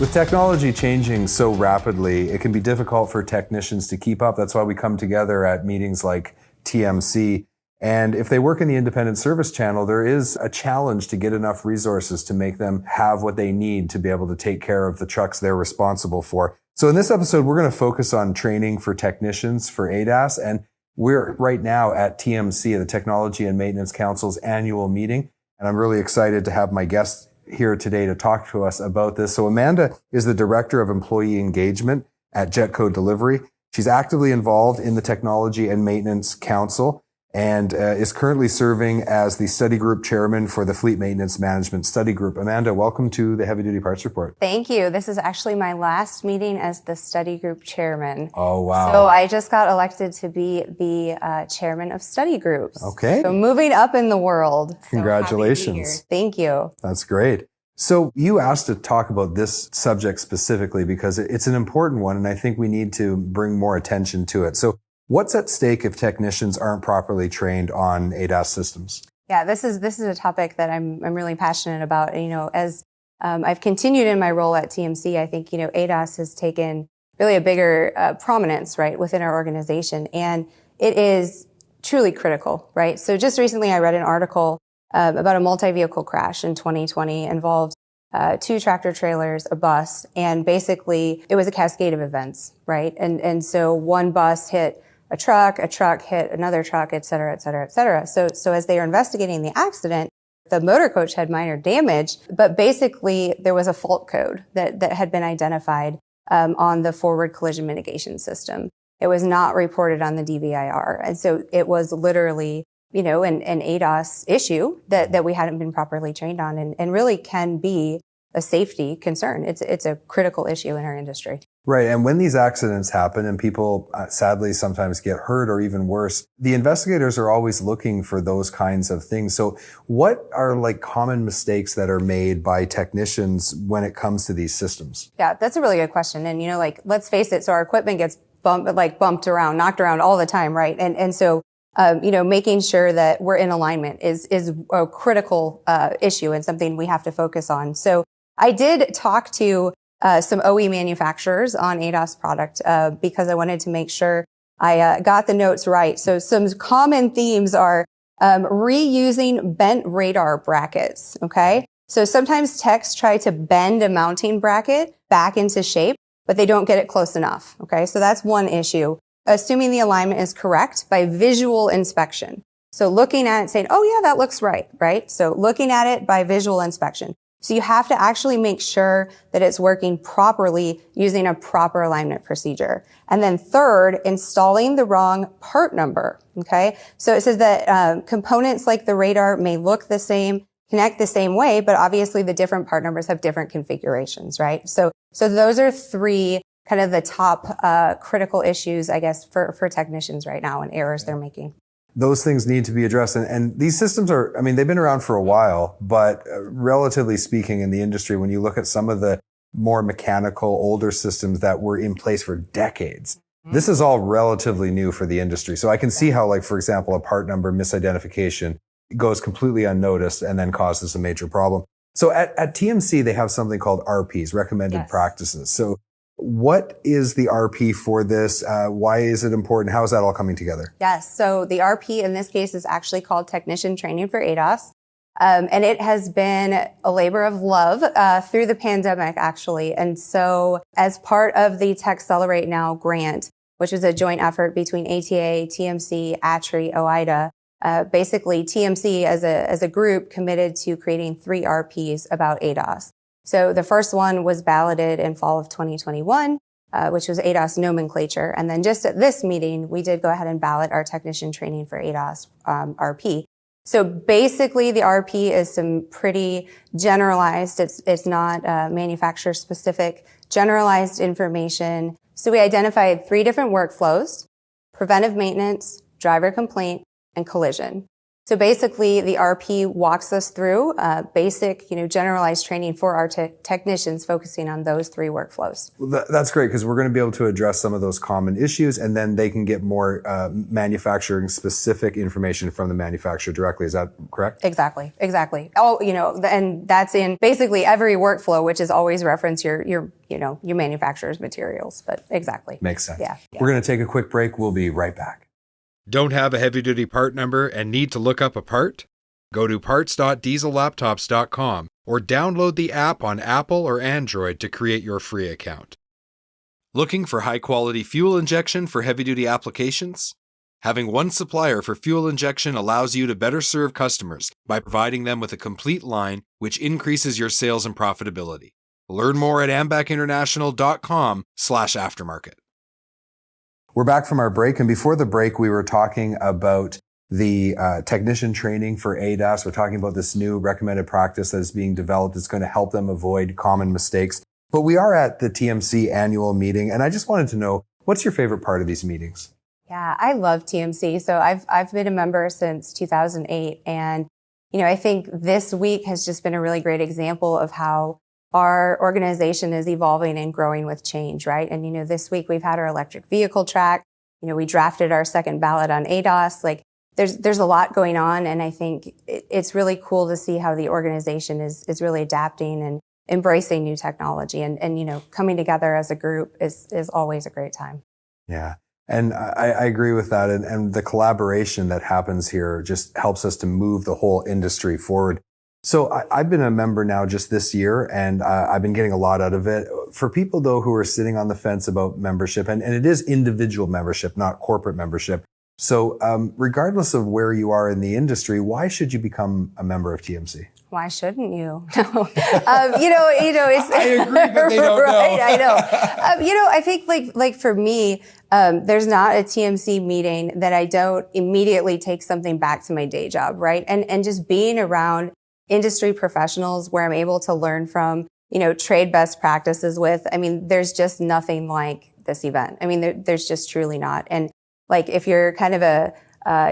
With technology changing so rapidly, it can be difficult for technicians to keep up. That's why we come together at meetings like TMC. And if they work in the independent service channel, there is a challenge to get enough resources to make them have what they need to be able to take care of the trucks they're responsible for. So in this episode, we're going to focus on training for technicians for ADAS. And we're right now at TMC, the Technology and Maintenance Council's annual meeting. And I'm really excited to have my guest here today to talk to us about this. So Amanda is the Director of Employee Engagement at Jetco Delivery. She's actively involved in the Technology and Maintenance Council and is currently serving as the study group chairman for the Fleet Maintenance Management Study Group. Amanda, welcome to the Heavy Duty Parts Report. Thank you. This is actually my last meeting as the study group chairman. Oh, wow. So I just got elected to be the chairman of study groups. Okay. So moving up in the world. Congratulations. Thank you. That's great. So you asked to talk about this subject specifically because it's an important one, and I think we need to bring more attention to it. So what's at stake if technicians aren't properly trained on ADAS systems? Yeah, this is a topic that I'm really passionate about. You know, as I've continued in my role at TMC, I think, you know, ADAS has taken really a bigger prominence, right, within our organization. And it is truly critical, right? So just recently I read an article about a multi-vehicle crash in 2020 involved 2 tractor trailers, a bus, and basically it was a cascade of events, right? And so one bus hit a truck hit another truck, et cetera, et cetera, et cetera. So as they were investigating the accident, the motor coach had minor damage, but basically there was a fault code that had been identified on the forward collision mitigation system. It was not reported on the DVIR. And so it was literally, you know, an ADAS issue that we hadn't been properly trained on and really can be a safety concern. It's a critical issue in our industry. Right. And when these accidents happen and people sadly sometimes get hurt or even worse, the investigators are always looking for those kinds of things. So what are like common mistakes that are made by technicians when it comes to these systems? Yeah, that's a really good question. And, you know, like, let's face it. So our equipment gets bumped around, knocked around all the time. Right. And so, you know, making sure that we're in alignment is a critical issue and something we have to focus on. So I did talk to some OE manufacturers on ADAS product because I wanted to make sure I got the notes right. So some common themes are reusing bent radar brackets. Okay, so sometimes techs try to bend a mounting bracket back into shape, but they don't get it close enough. Okay, so that's one issue. Assuming the alignment is correct by visual inspection. So looking at it saying, oh yeah, that looks right, right? So looking at it by visual inspection. So you have to actually make sure that it's working properly using a proper alignment procedure. And then third, installing the wrong part number. Okay. So it says that components like the radar may look the same, connect the same way, but obviously the different part numbers have different configurations, right? So those are 3 kind of the top critical issues, I guess, for technicians right now and errors they're making. Those things need to be addressed. And these systems are, I mean, they've been around for a while, but relatively speaking in the industry, when you look at some of the more mechanical, older systems that were in place for decades, this is all relatively new for the industry. So I can see how, like, for example, a part number misidentification goes completely unnoticed and then causes a major problem. So at TMC, they have something called RPs, recommended practices. So what is the RP for this? Why is it important? How is that all coming together? Yes. So the RP in this case is actually called Technician Training for ADAS. And it has been a labor of love through the pandemic, actually. And so as part of the Techcelerate Now grant, which is a joint effort between ATA, TMC, ATRI, OIDA, basically TMC as a group committed to creating 3 RPs about ADAS. So the first one was balloted in fall of 2021, which was ADAS nomenclature. And then just at this meeting, we did go ahead and ballot our Technician Training for ADAS RP. So basically the RP is some pretty generalized, it's not manufacturer specific, generalized information. So we identified 3 different workflows: preventive maintenance, driver complaint, and collision. So basically, the RP walks us through basic, generalized training for our technicians, focusing on those 3 workflows. Well, that's great, because we're going to be able to address some of those common issues, and then they can get more manufacturing specific information from the manufacturer directly. Is that correct? Exactly. Oh, and that's in basically every workflow, which is always reference your manufacturer's materials. But exactly. Makes sense. Yeah. We're going to take a quick break. We'll be right back. Don't have a heavy-duty part number and need to look up a part? Go to parts.diesellaptops.com or download the app on Apple or Android to create your free account. Looking for high-quality fuel injection for heavy-duty applications? Having one supplier for fuel injection allows you to better serve customers by providing them with a complete line, which increases your sales and profitability. Learn more at ambackinternational.com/aftermarket. We're back from our break, and before the break, we were talking about the technician training for ADAS. We're talking about this new recommended practice that is being developed. It's going to help them avoid common mistakes. But we are at the TMC annual meeting, and I just wanted to know, what's your favorite part of these meetings? Yeah, I love TMC. So I've been a member since 2008, and I think this week has just been a really great example of how our organization is evolving and growing with change, right? And, this week we've had our electric vehicle track. We drafted our second ballot on ADAS. Like, there's a lot going on. And I think it's really cool to see how the organization is really adapting and embracing new technology. And coming together as a group is always a great time. Yeah. And I agree with that. And the collaboration that happens here just helps us to move the whole industry forward. So I've been a member now just this year, and I've been getting a lot out of it. For people, though, who are sitting on the fence about membership, and it is individual membership, not corporate membership. So regardless of where you are in the industry, why should you become a member of TMC? Why shouldn't you? No. It's, I agree, but they don't right, know. I know. I think like for me, there's not a TMC meeting that I don't immediately take something back to my day job, right? And just being around industry professionals where I'm able to learn from, trade best practices with. I mean, there's just nothing like this event. I mean, there's just truly not. And like, if you're kind of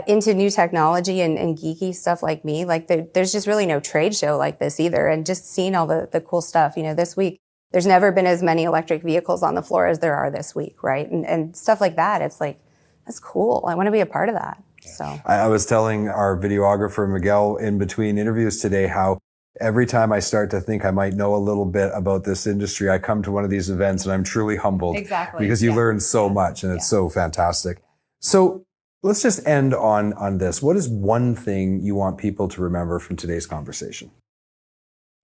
into new technology and geeky stuff like me, like there's just really no trade show like this either. And just seeing all the cool stuff, this week, there's never been as many electric vehicles on the floor as there are this week, right? And stuff like that. It's like, that's cool. I want to be a part of that. So I was telling our videographer, Miguel, in between interviews today, how every time I start to think I might know a little bit about this industry, I come to one of these events and I'm truly humbled. Exactly. Because you learn so much, and it's so fantastic. So let's just end on this. What is one thing you want people to remember from today's conversation?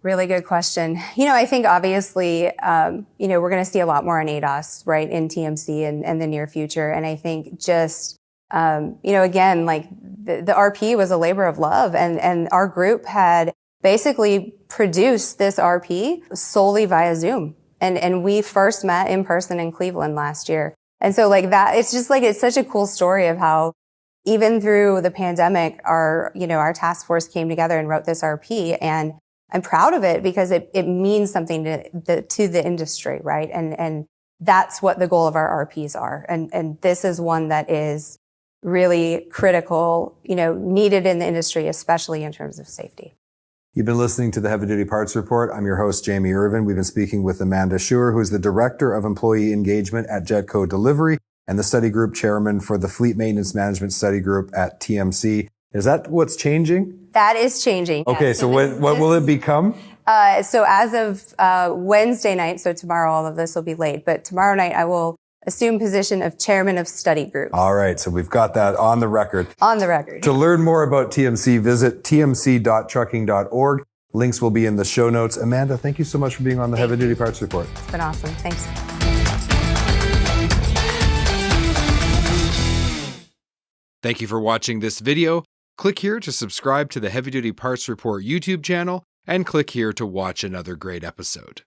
Really good question. I think obviously, we're going to see a lot more on ADAS, right, in TMC and the near future. And I think just, again, like the RP was a labor of love, and our group had basically produced this RP solely via Zoom. And we first met in person in Cleveland last year. And so like that, it's just like, it's such a cool story of how even through the pandemic, our task force came together and wrote this RP. And I'm proud of it because it means something to the industry, right? And that's what the goal of our RPs are. And this is one that is really critical, needed in the industry, especially in terms of safety. You've been listening to the Heavy Duty Parts Report. I'm your host, Jamie Irvin. We've been speaking with Amanda Schuer, who is the Director of Employee Engagement at Jetco Delivery and the study group chairman for the Fleet Maintenance Management Study Group at TMC. Is that what's changing? That is changing. Okay, yes. so what will it become? So as of Wednesday night, so tomorrow all of this will be late, but tomorrow night I will assume position of chairman of study group. All right, so we've got that on the record. On the record. To learn more about TMC, visit tmc.trucking.org. Links will be in the show notes. Amanda, thank you so much for being on the Heavy Duty Parts Report. It's been awesome. Thanks. Thank you for watching this video. Click here to subscribe to the Heavy Duty Parts Report YouTube channel, and click here to watch another great episode.